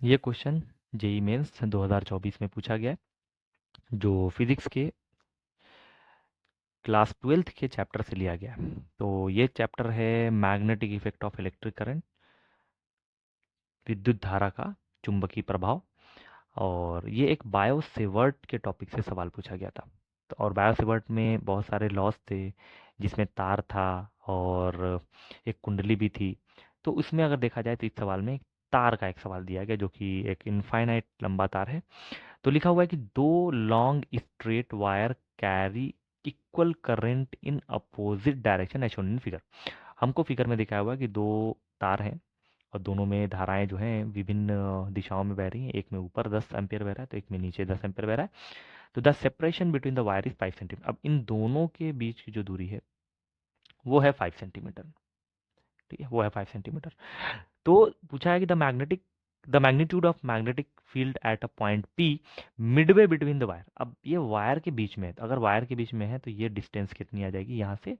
ये question JEE mains 2024 में पूछा गया है, जो फिजिक्स के क्लास 12th के चैप्टर से लिया गया है। तो ये चैप्टर है magnetic effect of electric current, विद्युत धारा का चुंबकीय प्रभाव। और ये एक बायो सेवर्ट के टॉपिक से सवाल पूछा गया था। तो और बायो सेवर्ट में बहुत सारे लॉस थे, जिसमें तार था और एक कुंडली भी थी। तो उसमें अगर देखा जाए तो इस सवाल में तार का एक सवाल दिया गया, जो कि एक इनफाइनाइट लंबा तार है। तो लिखा हुआ है कि दो long straight wire carry equal current in opposite direction as shown in figure. हमको फिगर में दिखाया हुआ है कि दो तार हैं और दोनों में धाराएं जो हैं विभिन्न दिशाओं में बह रही हैं। एक में ऊपर 10 एम्पियर बह रहा है, तो एक में नीचे 10 एम्पियर बह रहा है। तो the separation between the wire is 5 centimetre. अब इन दोनों के बीच की जो दूरी है वो है 5 सेंटीमीटर। ठीक है, वो है 5 सेंटीमीटर। तो पूछा है कि the magnitude of magnetic field at a point P Midway between the wire. अब ये वायर के बीच में है, तो अगर वायर के बीच में है तो ये डिस्टेंस कितनी आ जाएगी, यहाँ से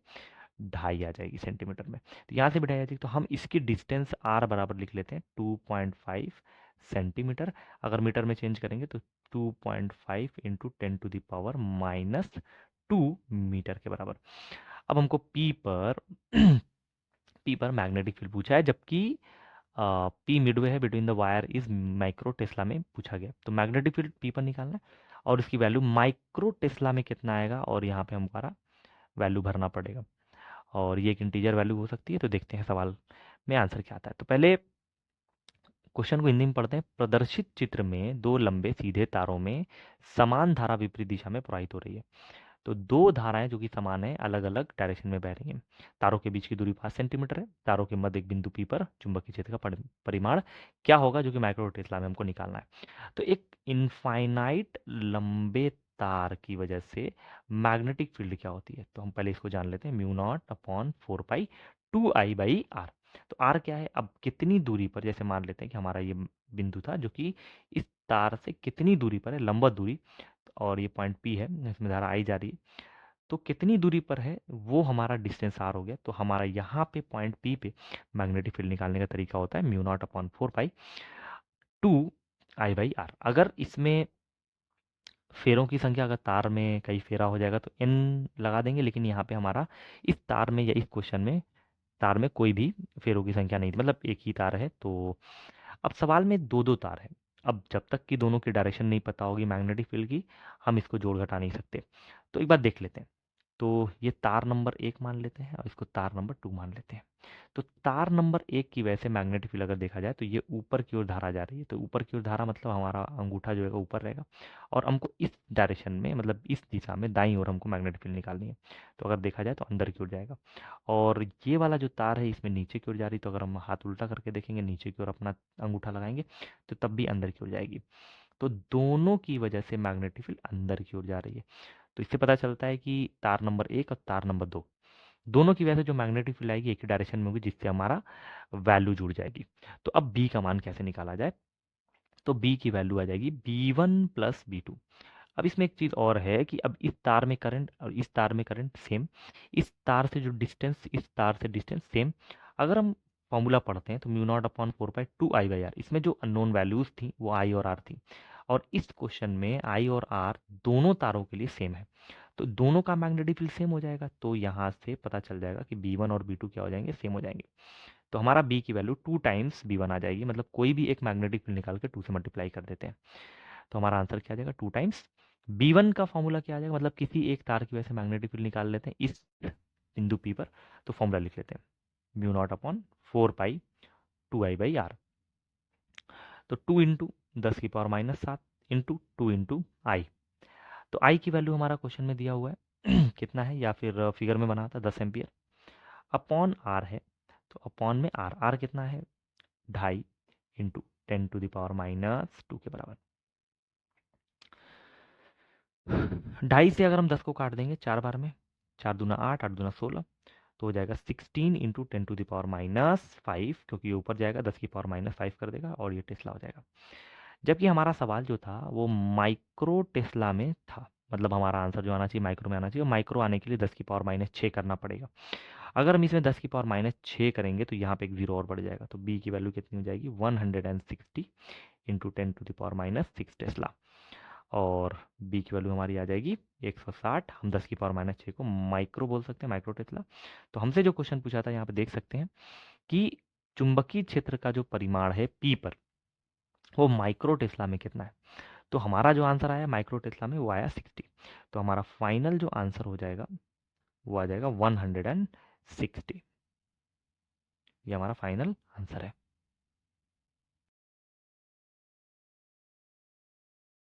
2.5 आ जाएगी सेंटीमीटर में। तो यहाँ से भी 2.5 आ जाएगी, तो हम इसकी डिस्टेंस आर बराबर लिख लेते हैं 2.5 सेंटीमीटर। अगर मीटर में चेंज करेंगे तो 2.5 इंटू 10⁻⁻² मीटर के बराबर। अब हमको पी पर पी पर मैग्नेटिक फील्ड पूछा है, जबकि पी मिडवे है between the wire is micro Tesla में पूछा गया। तो मैग्नेटिक फील्ड पी पर निकालना है और इसकी वैल्यू माइक्रो टेस्ला में कितना आएगा, और यहाँ पे हमारा वैल्यू भरना पड़ेगा। और ये एक इंटीजर वैल्यू हो सकती है। तो देखते हैं सवाल में आंसर क्या आता है। तो पहले क्वेश्चन को हिंदी में पढ़ते हैं। प्रदर्शित चित्र में दो लंबे सीधे तारों में समान धारा विपरीत दिशा में प्रवाहित हो रही है। तो दो धाराएं जो कि समान है, अलग अलग डायरेक्शन में बह रही हैं। तारों के बीच की दूरी 5 सेंटीमीटर है। तारों के मध्य एक बिंदु पी पर चुंबकीय क्षेत्र का परिमाण क्या होगा, जो कि माइक्रो टेस्ला में हमको निकालना है। तो एक इनफाइनाइट लंबे तार की वजह से मैग्नेटिक फील्ड क्या होती है, तो हम पहले इसको जान लेते हैं। μ0/4π2I/r। तो आर क्या है, अब कितनी दूरी पर, जैसे मान लेते हैं कि हमारा ये बिंदु था जो कि इस तार से कितनी दूरी पर है, लंबवत दूरी, और ये पॉइंट पी है, इसमें धारा आई जा रही है। तो कितनी दूरी पर है वो हमारा डिस्टेंस आर हो गया। तो हमारा यहाँ पे पॉइंट पी पे मैग्नेटिक फील्ड निकालने का तरीका होता है μ0/4π2I/r। अगर इसमें फेरों की संख्या, अगर तार में कई फेरा हो जाएगा तो n लगा देंगे, लेकिन यहाँ पे हमारा इस तार में या इस क्वेश्चन में तार में कोई भी फेरों की संख्या नहीं थी, मतलब एक ही तार है। तो अब सवाल में दो दो तार है। अब जब तक कि दोनों की डायरेक्शन नहीं पता होगी मैग्नेटिक फील्ड की, हम इसको जोड़ घटा नहीं सकते। तो एक बार देख लेते हैं। तो ये तार नंबर 1 मान लेते हैं और इसको तार नंबर 2 मान लेते हैं। तो तार नंबर 1 की वजह से मैग्नेटिक फील्ड अगर देखा जाए तो ये ऊपर की ओर धारा जा रही है। तो ऊपर की ओर धारा मतलब हमारा अंगूठा जो है ऊपर रहेगा, और हमको इस डायरेक्शन में, मतलब इस दिशा में दाईं ओर हमको मैग्नेटिक फील्ड निकालनी है। तो अगर देखा जाए तो अंदर की ओर जाएगा। और ये वाला जो तार है इसमें नीचे की ओर जा रही, तो अगर हम हाथ उल्टा करके देखेंगे, नीचे की ओर अपना अंगूठा लगाएंगे, तो तब भी अंदर की ओर जाएगी। तो दोनों की वजह से मैग्नेटिक फील्ड अंदर की ओर जा रही है। तो इससे पता चलता है कि तार नंबर 1 और तार नंबर 2 दोनों की वजह से जो मैग्नेटिक फील्ड आएगी एक ही डायरेक्शन में होगी, जिससे हमारा वैल्यू जुड़ जाएगी। तो अब बी का मान कैसे निकाला जाए, तो बी की वैल्यू आ जाएगी B1 + B2। अब इसमें एक चीज़ और है कि अब इस तार में करंट और इस तार में करंट सेम, इस तार से जो डिस्टेंस, इस तार से डिस्टेंस सेम। अगर हम फॉर्मूला पढ़ते हैं तो μ0/4π2I/r, इसमें जो अननोन वैल्यूज थी वो आई और आर थी, और इस क्वेश्चन में आई और आर दोनों तारों के लिए सेम है। तो दोनों का मैग्नेटिक फील्ड सेम हो जाएगा। तो यहाँ से पता चल जाएगा कि B1 और B2 क्या हो जाएंगे, सेम हो जाएंगे। तो हमारा बी की वैल्यू 2 टाइम्स B1 आ जाएगी। मतलब कोई भी एक मैग्नेटिक फील्ड निकाल के 2 से मल्टीप्लाई कर देते हैं, तो हमारा आंसर क्या आ जाएगा, 2 टाइम्स। B1 का फॉर्मूला क्या आ जाएगा, मतलब किसी एक तार की वजह से मैग्नेटिक फील्ड निकाल लेते हैं इस बिंदु P पर। तो फॉर्मूला लिख लेते हैं μ0/4π2I/r। तो 2 इंटू 10⁻⁻7 इंटू 2 इंटू आई। तो आई की वैल्यू हमारा क्वेश्चन में दिया हुआ है कितना है, या फिर फिगर में बना था 10 एम्पियर अपॉन आर है। तो अपॉन में आर, आर कितना है, 2.5 इंटू 10⁻⁻2 के बराबर। 2.5 से अगर हम 10 को काट देंगे 4 बार में, 4 दूना 8, 8 दूना 16, तो हो जाएगा 16 इंटू 10⁻⁻5, क्योंकि ये ऊपर जाएगा 10⁻⁻5 कर देगा, और ये टेस्ला हो जाएगा। जबकि हमारा सवाल जो था वो माइक्रो टेस्ला में था, मतलब हमारा आंसर जो आना चाहिए माइक्रो में आना चाहिए, और माइक्रो आने के लिए 10⁻6 करना पड़ेगा। अगर हम इसमें 10⁻6 करेंगे तो यहाँ पे एक जीरो और बढ़ जाएगा, तो बी की वैल्यू कितनी हो जाएगी 160 इंटू 10⁻6 टेस्ला, और बी की वैल्यू हमारी आ जाएगी 160। हम 10⁻6 को माइक्रो बोल सकते हैं, माइक्रो टेस्ला। तो हमसे जो क्वेश्चन पूछा था यहाँ पे देख सकते हैं कि चुंबकीय क्षेत्र का जो परिमाण है पी पर, वो माइक्रो टेस्ला में कितना है। तो हमारा जो आंसर आया माइक्रो टेस्ला में वो आया 60। तो हमारा फाइनल जो आंसर हो जाएगा वो आ जाएगा 160। ये हमारा फाइनल आंसर है।